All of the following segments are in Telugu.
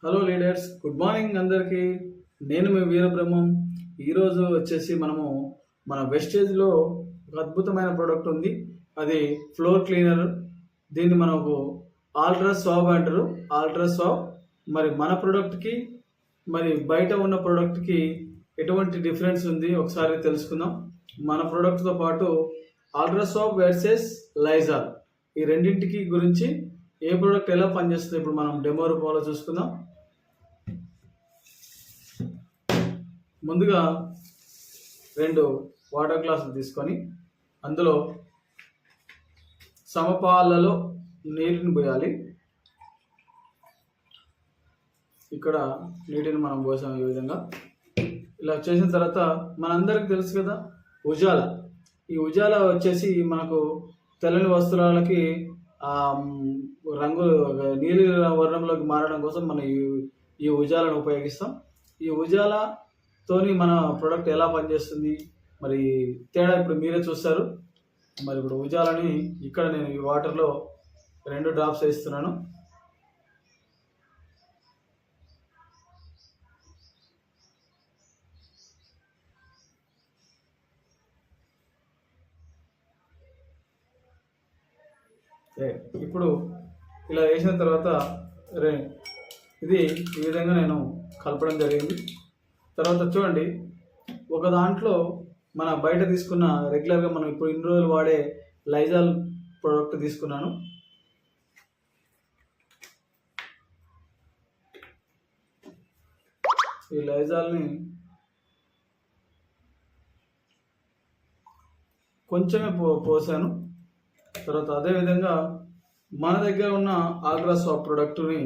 హలో లీడర్స్, గుడ్ మార్నింగ్ అందరికీ. నేను మీ వీరబ్రహ్మం. ఈరోజు వచ్చేసి మనము మన వెస్టేజ్లో ఒక అద్భుతమైన ప్రోడక్ట్ ఉంది. అది ఫ్లోర్ క్లీనర్. దీన్ని మనకు ఆల్ట్రా స్వాబ్ అంటారు. ఆల్ట్రా స్వాబ్ మరి మన ప్రోడక్ట్కి మరి బయట ఉన్న ప్రోడక్ట్కి ఎటువంటి డిఫరెన్స్ ఉంది ఒకసారి తెలుసుకుందాం. మన ప్రోడక్ట్తో పాటు ఆల్ట్రా స్వాబ్ వర్సెస్ లైజాల్ ఈ రెండింటికి గురించి ఏ ప్రోడక్ట్ ఎలా పనిచేస్తుంది ఇప్పుడు మనం డెమో రూపంలో చూసుకుందాం. ముందుగా 2 వాటర్ గ్లాసులు తీసుకొని అందులో సమపాలలో నీటిని పోయాలి. ఇక్కడ నీటిని మనం పోసాం. ఈ విధంగా ఇలా చేసిన తర్వాత మనందరికి తెలుసు కదా ఉజాల. ఈ ఉజాల వచ్చేసి మనకు తెల్లని వస్త్రాలకి రంగు నీలి వర్ణంలోకి మారడం కోసం మనం ఈ ఉజాలను ఉపయోగిస్తాం. ఈ ఉజాలతోని మన ప్రోడక్ట్ ఎలా పనిచేస్తుంది మరి తేడా ఇప్పుడు మీరే చూస్తారు. మరి ఇప్పుడు ఉజాలని ఇక్కడ నేను ఈ వాటర్లో 2 డ్రాప్స్ వేస్తున్నాను. ఇప్పుడు ఇలా వేసిన తర్వాత ఇది ఈ విధంగా నేను కలపడం జరిగింది. తర్వాత చూడండి, ఒక దాంట్లో మన బయట తీసుకున్న రెగ్యులర్గా మనం ఇప్పుడు ఇన్ని రోజులు వాడే లైజాల్ ప్రోడక్ట్ తీసుకున్నాను. ఈ లైజాల్ని కొంచెమే పోసాను. తర్వాత అదేవిధంగా మన దగ్గర ఉన్న ఆల్ట్రా స్వాబ్ ప్రోడక్ట్ని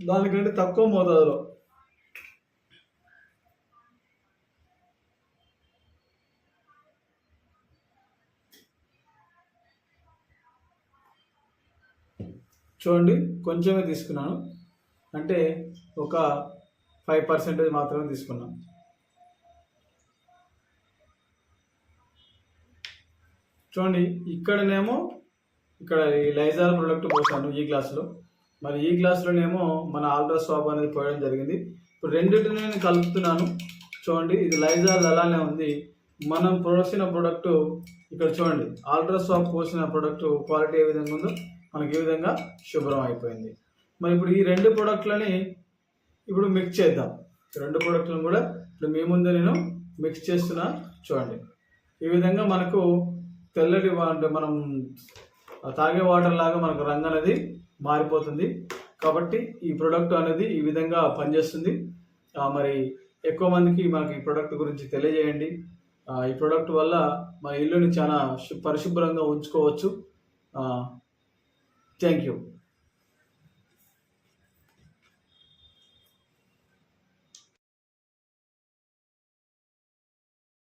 దానికంటే తక్కువ మోతాదులో చూడండి, కొంచెమే తీసుకున్నాను. అంటే ఒక 5% మాత్రమే తీసుకున్నాను. చూడండి, ఇక్కడ ఈ లైజాల్ ప్రోడక్ట్ పోసాను ఈ గ్లాసులో. మరి ఈ గ్లాసులోనేమో మన ఆల్ట్రా స్వాబ్ అనేది పోయడం జరిగింది. ఇప్పుడు రెండింటిని నేను కలుపుతున్నాను. చూడండి, ఇది లైజాల్ అలానే ఉంది. మనం పోసిన ప్రోడక్ట్ ఇక్కడ చూడండి, ఆల్ట్రా స్వాబ్ పోసిన ప్రోడక్ట్ క్వాలిటీ ఏ విధంగా ఉందో మనకి ఈ విధంగా శుభ్రం అయిపోయింది. మరి ఇప్పుడు ఈ 2 ప్రోడక్ట్లని ఇప్పుడు మిక్స్ చేద్దాం. 2 ప్రోడక్ట్లను కూడా ఇప్పుడు మీ ముందే నేను మిక్స్ చేస్తున్నా. చూడండి, ఈ విధంగా మనకు తెల్లటి అంటే మనం తాగే వాటర్ లాగా మనకు రంగు అనేది మారిపోతుంది. కాబట్టి ఈ ప్రోడక్ట్ అనేది ఈ విధంగా పనిచేస్తుంది. మరి ఎక్కువ మందికి మనకి ఈ ప్రోడక్ట్ గురించి తెలియజేయండి. ఈ ప్రోడక్ట్ వల్ల మన ఇల్లుని చాలా పరిశుభ్రంగా ఉంచుకోవచ్చు. Thank you.